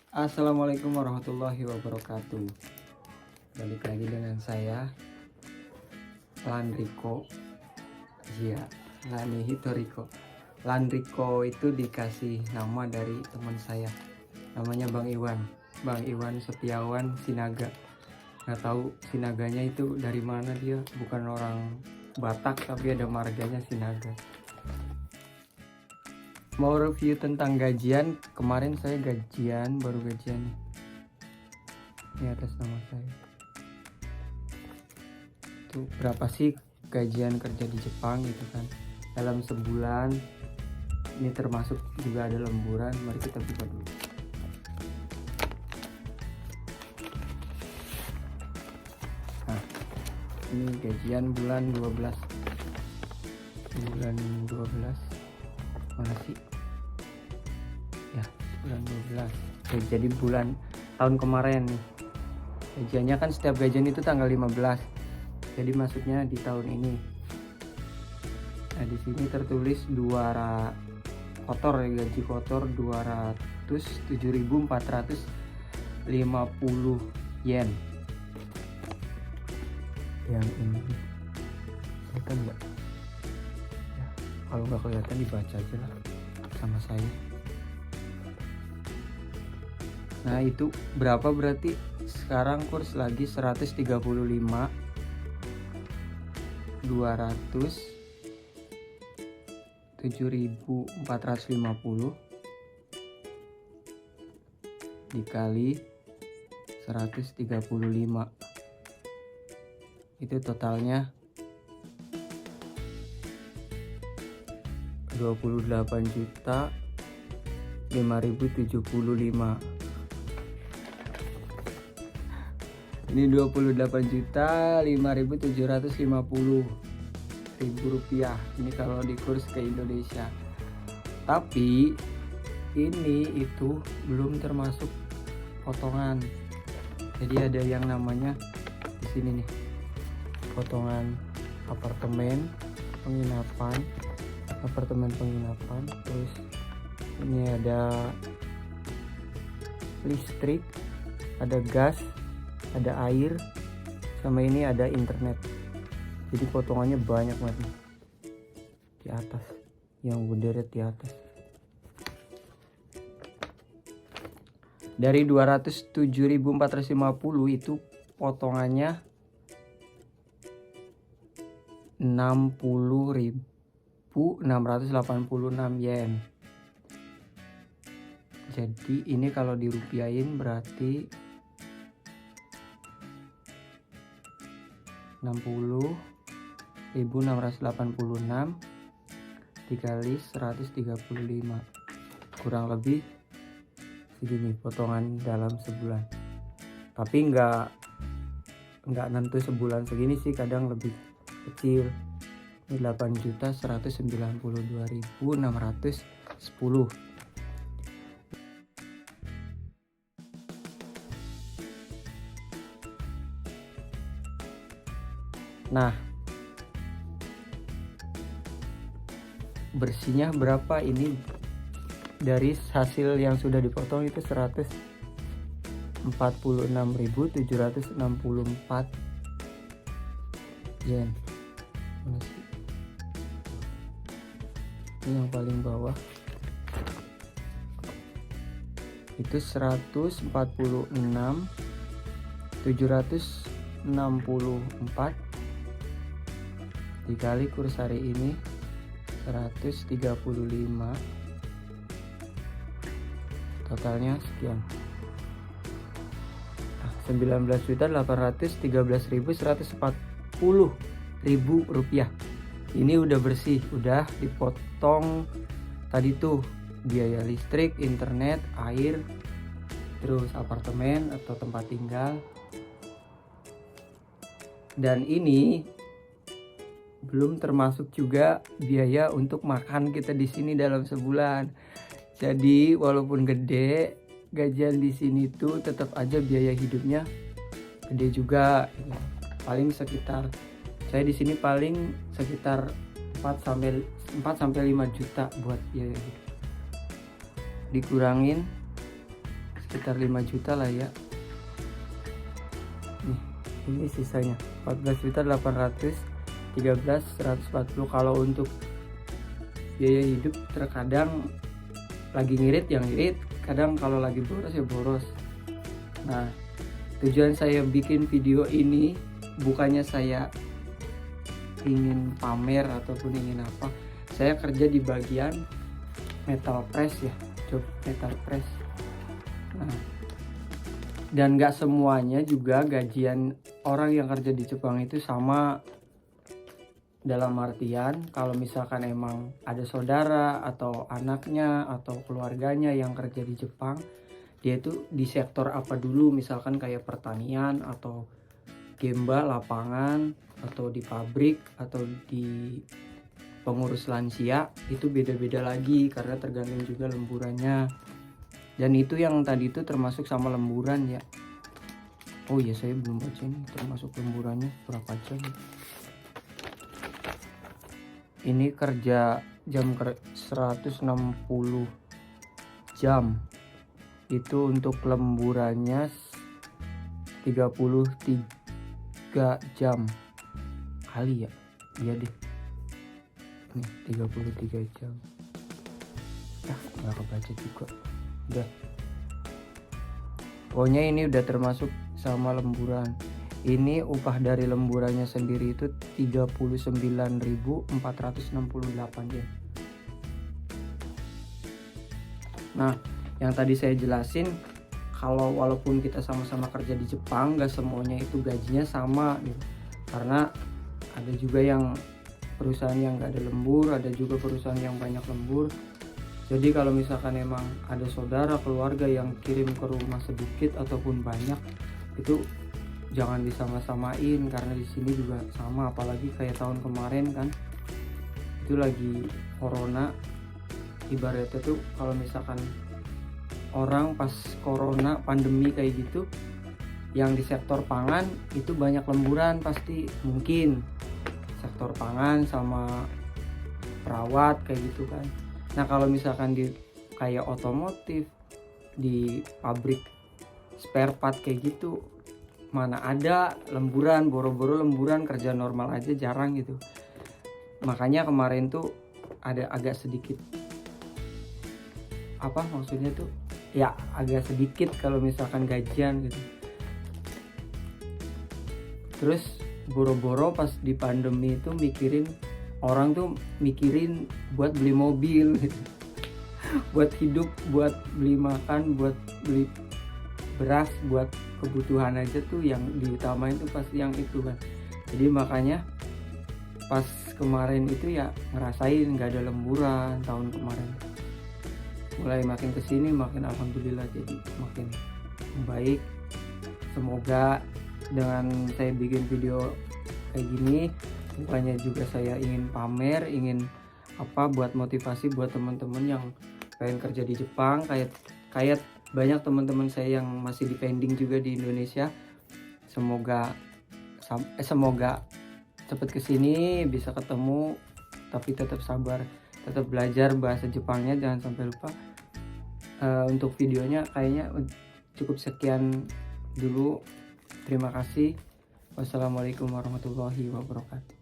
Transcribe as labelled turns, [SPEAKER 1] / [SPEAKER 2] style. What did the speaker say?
[SPEAKER 1] Assalamualaikum warahmatullahi wabarakatuh. Balik lagi dengan saya Landriko. Iya, Lani Hitoriko. Landriko itu dikasih nama dari teman saya. Namanya Bang Iwan. Bang Iwan Setiawan Sinaga. Nggak tahu Sinaganya itu dari mana dia. Bukan orang Batak tapi ada marganya Sinaga. Mau review tentang gajian. Kemarin saya baru gajian ini atas nama saya. Itu berapa sih gajian kerja di Jepang gitu kan dalam sebulan. Ini termasuk juga ada lemburan. Mari kita buka dulu. Nah, ini gajian bulan 12. Bulan 12 mana sih ya, bulan 12. Oke, jadi bulan tahun kemarin nih gajiannya kan setiap gajian itu tanggal 15, jadi masuknya di tahun ini. Nah, di sini tertulis 200 kotor ya, gaji kotor 207.450 yen. Yang ini kelihatan nggak ya? Kalau nggak kelihatan dibaca aja lah sama saya. Nah, itu berapa berarti sekarang kurs lagi 135 207.450 dikali 135, itu totalnya 28.575. Ini 28.5.750 ribu rupiah. Ini kalau di kurs ke Indonesia. Tapi ini itu belum termasuk potongan. Jadi ada yang namanya di sini nih, potongan apartemen penginapan, terus ini ada listrik, ada gas, ada air, sama ini ada internet. Jadi potongannya banyak banget nih di atas, yang berderet di atas. Dari 207.450 itu potongannya 60.686 yen. Jadi ini kalau dirupiahin berarti 60.686 dikali 135, kurang lebih segini potongan dalam sebulan. Tapi nggak nentu sebulan segini sih, kadang lebih kecil. Ini 8.192.610. Nah, bersihnya berapa? Ini dari hasil yang sudah dipotong itu 146.764 yen. Ini yang paling bawah itu 146.764 dikali kurs hari ini 135, totalnya sekian. 19.813.140 ribu rupiah. Ini udah bersih, udah dipotong tadi tuh biaya listrik, internet, air, terus apartemen atau tempat tinggal. Dan ini belum termasuk juga biaya untuk makan kita di sini dalam sebulan. Jadi walaupun gede gajian di sini tuh tetap aja biaya hidupnya gede juga. Paling sekitar, saya di sini paling sekitar 4 sampai 5 juta buat biaya hidup. Dikurangin sekitar 5 juta lah ya. Nih, ini sisanya 14.800, 13.140. Kalau untuk biaya hidup terkadang lagi ngirit yang ngirit, kadang kalau lagi boros ya boros. Nah, tujuan saya bikin video ini bukannya saya ingin pamer ataupun ingin apa. Saya kerja di bagian metal press ya, job metal press. Nah, dan gak semuanya juga gajian orang yang kerja di Jepang itu sama. Dalam artian kalau misalkan emang ada saudara atau anaknya atau keluarganya yang kerja di Jepang, dia itu di sektor apa dulu, misalkan kayak pertanian atau gemba lapangan atau di pabrik atau di pengurus lansia, itu beda-beda lagi karena tergantung juga lemburannya. Dan itu yang tadi itu termasuk sama lemburan ya. Oh iya, saya belum baca ini termasuk lemburannya berapa jam. Ini kerja jam 160 jam. Itu untuk lemburannya 33 jam kali ya. Iya deh. Nih 33 jam. Nggak kebaca juga. Udah. Pokoknya ini udah termasuk sama lemburan. Ini upah dari lemburannya sendiri itu 39.468 ya. Nah, yang tadi saya jelasin, kalau walaupun kita sama-sama kerja di Jepang, gak semuanya itu gajinya sama gitu. Karena ada juga yang perusahaan yang gak ada lembur, ada juga perusahaan yang banyak lembur. Jadi kalau misalkan emang ada saudara, keluarga yang kirim ke rumah sedikit ataupun banyak, itu jangan disama-samain karena di sini juga sama. Apalagi kayak tahun kemarin kan, itu lagi corona. Ibaratnya tuh kalau misalkan orang pas corona pandemi kayak gitu, yang di sektor pangan itu banyak lemburan pasti, mungkin sektor pangan sama perawat kayak gitu kan. Nah kalau misalkan di kayak otomotif, di pabrik spare part kayak gitu, mana ada lemburan, boro-boro lemburan, kerja normal aja jarang gitu. Makanya kemarin tuh ada agak sedikit apa maksudnya tuh ya, agak sedikit kalau misalkan gajian gitu. Terus boro-boro pas di pandemi itu mikirin, orang tuh mikirin buat beli mobil gitu, buat hidup, buat beli makan, buat beli beras, buat kebutuhan aja tuh yang diutamain tuh pasti yang itu kan. Jadi makanya pas kemarin itu ya ngerasain nggak ada lemburan tahun kemarin. Mulai makin kesini makin alhamdulillah, jadi makin baik. Semoga dengan saya bikin video kayak gini, bukannya juga saya ingin pamer, ingin apa, buat motivasi buat teman-teman yang pengen kerja di Jepang, kayak banyak teman-teman saya yang masih di pending juga di Indonesia. Semoga cepet kesini bisa ketemu, tapi tetap sabar, tetap belajar bahasa Jepangnya, jangan sampai lupa. Untuk videonya kayaknya cukup sekian dulu. Terima kasih. Wassalamualaikum warahmatullahi wabarakatuh.